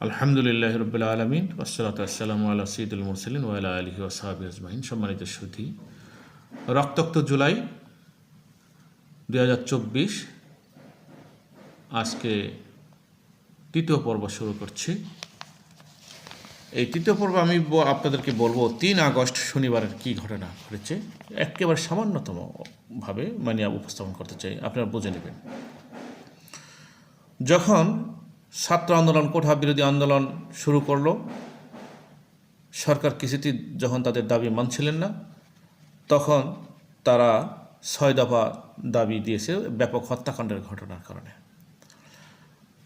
আলহামদুলিল্লাহ রবিল আলমিন ওয়াসসালাতু ওয়াসসালামু আলা সাইয়্যিদিল মুরসালিন ওয়া আলা আলিহি ওয়া সাহবিহি আজমাইন। সম্মানিত সুধী, রক্তাক্ত জুলাই 2024 আজকে তৃতীয় পর্ব শুরু করছি। এই তৃতীয় পর্ব আমি আপনাদেরকে বলবো 3 আগস্ট শনিবারের কি ঘটনা ঘটেছে, একেবারে সামান্যতম ভাবে উপস্থাপন করতে চাই, আপনারা বুঝে নেবেন। যখন ছাত্র আন্দোলন, কোঠা বিরোধী আন্দোলন শুরু করলো, সরকার কিছুতেই যখন তাদের দাবি মানছিলেন না, তখন তারা 6 দফা দাবি দিয়েছে ব্যাপক হত্যাকাণ্ডের ঘটনার কারণে।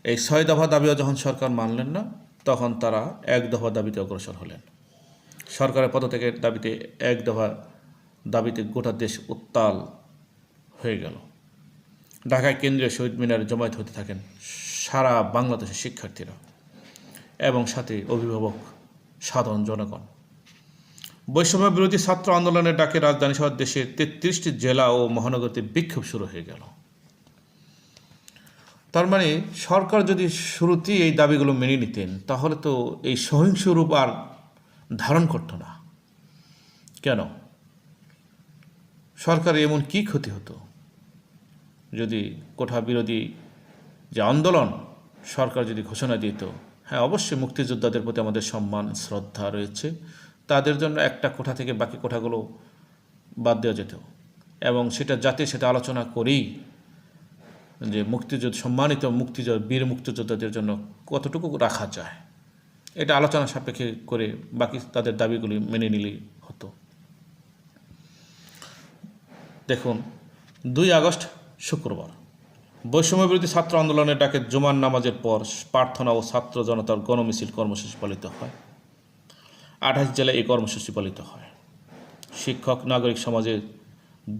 এই 6 দফা দাবিও যখন সরকার মানলেন না, তখন তারা 1 দফা দাবিতে অগ্রসর হলেন। সরকারের পদত্যাগের দাবিতে 1 দফা দাবিতে গোটা দেশ উত্তাল হয়ে গেল। ঢাকায় কেন্দ্রীয় শহীদ মিনারে জমায়েত হতে থাকেন সারা বাংলাদেশের শিক্ষার্থীরা এবং সাথে অভিভাবক, সাধারণ জনগণ। বৈষম্য বিরোধী ছাত্র আন্দোলনের ডাকে রাজধানী সহ দেশের 33টি জেলা ও মহানগরীতে বিক্ষোভ শুরু হয়ে গেল। তার মানে সরকার যদি শুরুতেই এই দাবিগুলো মেনে নিতেন, তাহলে তো এই সহিংস রূপ আর ধারণ করত না। কেন? সরকার এমন কি ক্ষতি হতো যদি কোঠা বিরোধী যে আন্দোলন সরকার যদি ঘোষণা দিত? হ্যাঁ, অবশ্যই মুক্তিযোদ্ধাদের প্রতি আমাদের সম্মান, শ্রদ্ধা রয়েছে, তাদের জন্য একটা কোঠা থেকে বাকি কোঠাগুলো বাদ দেওয়া যেত এবং সেটা আলোচনা করেই যে সম্মানিত বীর মুক্তিযোদ্ধাদের জন্য কতটুকু রাখা যায়, এটা আলোচনা সাপেক্ষে করে বাকি তাদের দাবিগুলি মেনে নিলেই হতো। দেখুন, 2 আগস্ট শুক্রবার বৈষম্য বিরোধী ছাত্র আন্দোলনের ডাকে জুমার নামাজের পর প্রার্থনা ও ছাত্র জনতার গণমিছিল কর্মসূচি পালিত হয়। 28 জেলায় এই কর্মসূচি পালিত হয়। শিক্ষক, নাগরিক সমাজের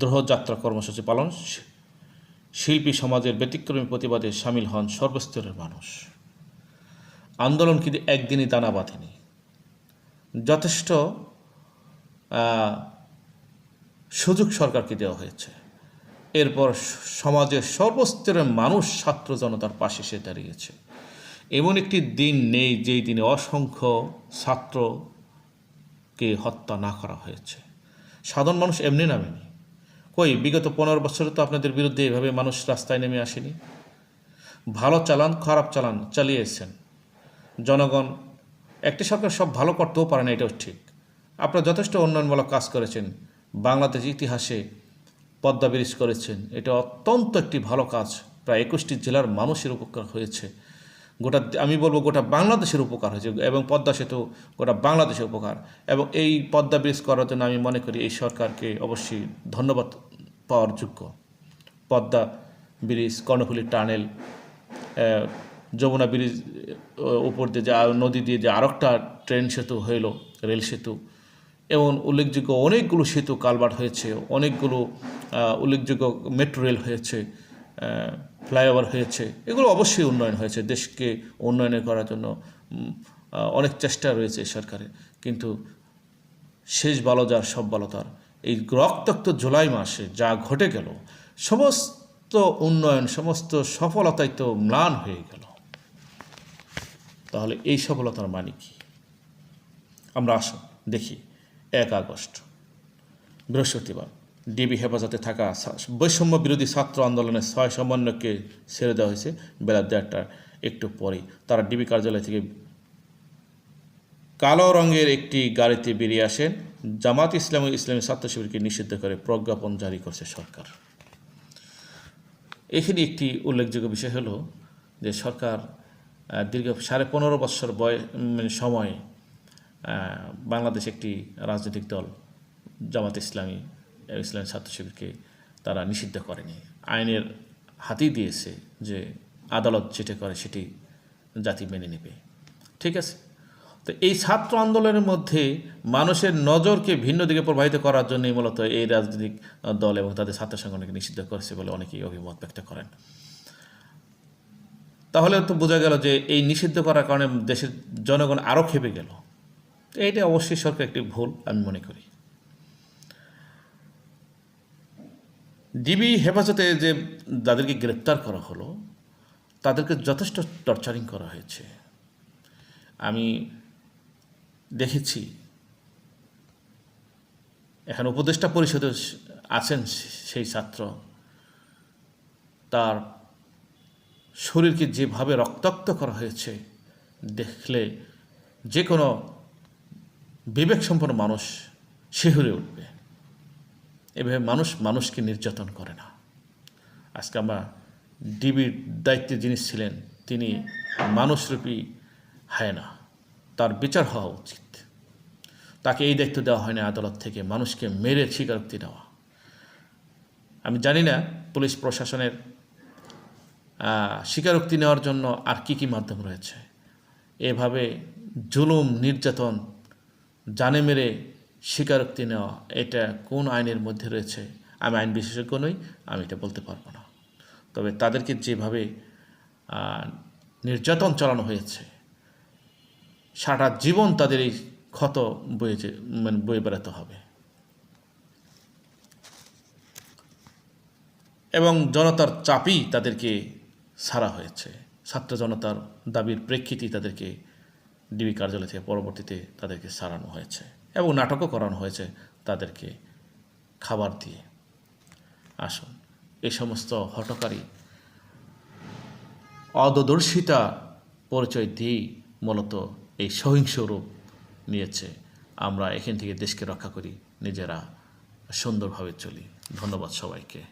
দ্রোহযাত্রা কর্মসূচি পালন, শিল্পী সমাজের ব্যতিক্রমী প্রতিবাদে সামিল হন সর্বস্তরের মানুষ। আন্দোলন কিন্তু একদিনই দানা বাঁধেনি, যথেষ্ট সুযোগ সরকারকে দেওয়া হয়েছে। এরপর সমাজের সর্বস্তরের মানুষ ছাত্র জনতার পাশে এসে দাঁড়িয়েছে। এমন একটি দিন নেই যেই দিনে অসংখ্য ছাত্রকে হত্যা না করা হয়েছে। সাধারণ মানুষ এমনি নামেনি। বিগত 15 বছরে তো আপনাদের বিরুদ্ধে এভাবে মানুষ রাস্তায় নেমে আসেনি। ভালো চালান, খারাপ চালান চালিয়েছেন জনগণ। একটি সরকার সব ভালো করতেও পারে না, এটাও ঠিক। আপনারা যথেষ্ট উন্নয়নমূলক কাজ করেছেন, বাংলাদেশ ইতিহাসে পদ্মা ব্রিজ করেছেন, এটা অত্যন্ত একটি ভালো কাজ। প্রায় 21টি জেলার মানুষের উপকার হয়েছে, আমি বলবো গোটা বাংলাদেশের উপকার হয়েছে, এবং পদ্মা সেতু গোটা বাংলাদেশের উপকার। এবং এই পদ্মা ব্রিজ করার জন্য আমি মনে করি এই সরকারকে অবশ্যই ধন্যবাদ পাওয়ার যোগ্য। Padma bridge, Karnaphuli tunnel, Jamuna bridge উপর দিয়ে যে নদী দিয়ে যে আরেকটা ট্রেন সেতু হইল, রেল সেতু, এবং উল্লেখযোগ্য অনেকগুলো সেতু কালভার্ট হয়েছে, অনেকগুলো উল্লেখযোগ্য মেট্রো রেল হয়েছে, ফ্লাইওভার হয়েছে। এগুলো অবশ্যই উন্নয়ন হয়েছে। দেশকে উন্নয়নের করার জন্য অনেক চেষ্টা রয়েছে সরকারের, কিন্তু শেষ ভালো যার সব ভালো তার। এই রক্তাক্ত জুলাই মাসে যা ঘটে গেল, সমস্ত উন্নয়ন, সমস্ত সফলতাই তো ম্লান হয়ে গেল। তাহলে এই সফলতার মানে কি? আমরা আসুন দেখি। 1 আগস্ট বৃহস্পতিবার ডিবি হেফাজতে থাকা বৈষম্য বিরোধী ছাত্র আন্দোলনের 6 সমন্বয়ককে ছেড়ে দেওয়া হয়েছে বেলা 1:30টার একটু পরেই। তারা ডিবি কার্যালয় থেকে কালো রঙের একটি গাড়িতে বেরিয়ে আসেন। জামাত ইসলামী ছাত্র শিবিরকে নিষিদ্ধ করে প্রজ্ঞাপন জারি করছে সরকার। এখানে একটি উল্লেখযোগ্য বিষয় হলো যে সরকার দীর্ঘ 15.5 বছর সময়ে বাংলাদেশ একটি রাজনৈতিক দল জামাত ইসলামী ছাত্র শিবিরকে তারা নিষিদ্ধ করেনি, আইনের হাতেই দিয়েছে যে আদালত যেটা করে সেটি জাতি মেনে নেবে। ঠিক আছে? তো এই ছাত্র আন্দোলনের মধ্যে মানুষের নজরকে ভিন্ন দিকে প্রবাহিত করার জন্যই মূলত এই রাজনৈতিক দল এবং তাদের ছাত্র সংগঠনকে নিষিদ্ধ করেছে বলে অনেকেই অভিমত ব্যক্ত করেন। তাহলে তো বোঝা গেল যে এই নিষিদ্ধ করার কারণে দেশের জনগণ আরও ক্ষেপে গেল। এইটা অবশ্যই সরকার একটি ভুল আমি মনে করি। ডিবি হেফাজতে যে যাদেরকে গ্রেপ্তার করা হলো, তাদেরকে যথেষ্ট টর্চারিং করা হয়েছে। আমি দেখেছি এখন উপদেষ্টা পরিষদে আছেন সেই ছাত্র, তার শরীরকে যেভাবে রক্তাক্ত করা হয়েছে দেখলে যে কোনো বিবেকসম্পন্ন মানুষ শিহরে উঠবে। এভাবে মানুষ মানুষকে নির্যাতন করে না। আজকে আমরা ডিবির দায়িত্বে যিনি ছিলেন তিনি মানুষরূপী হায়না, তার বিচার হওয়া উচিত। তাকে এই দায়িত্ব দেওয়া হয়নি আদালত থেকে মানুষকে মেরে স্বীকারোক্তি নেওয়া। আমি জানি না পুলিশ প্রশাসনের স্বীকারোক্তি নেওয়ার জন্য আর কি কি মাধ্যম রয়েছে। এভাবে জুলুম নির্যাতন জানে মেরে স্বীকারোক্তি নেওয়া এটা কোন আইনের মধ্যে রয়েছে আমি আইন বিশেষজ্ঞ নই, আমি এটা বলতে পারবো না। তবে তাদেরকে যেভাবে নির্যাতন চালানো হয়েছে সারা জীবন তাদের এই ক্ষত বয়ে বেড়াতে হবে। এবং জনতার চাপই তাদেরকে ছাড়া হয়েছে, ছাত্র জনতার দাবির প্রেক্ষিতেই তাদেরকে ডিবি কার্যালয় থেকে পরবর্তীতে তাদেরকে ছাড়ানো হয়েছে এবং নাটকও করানো হয়েছে তাদেরকে খাবার দিয়ে। আসুন, এই সমস্ত হঠকারী অদূরদর্শিতা পরিচয় দিয়েই মূলত এই সহিংস রূপ নিয়েছে। আমরা এখান থেকে দেশকে রক্ষা করি, নিজেরা সুন্দরভাবে চলি। ধন্যবাদ সবাইকে।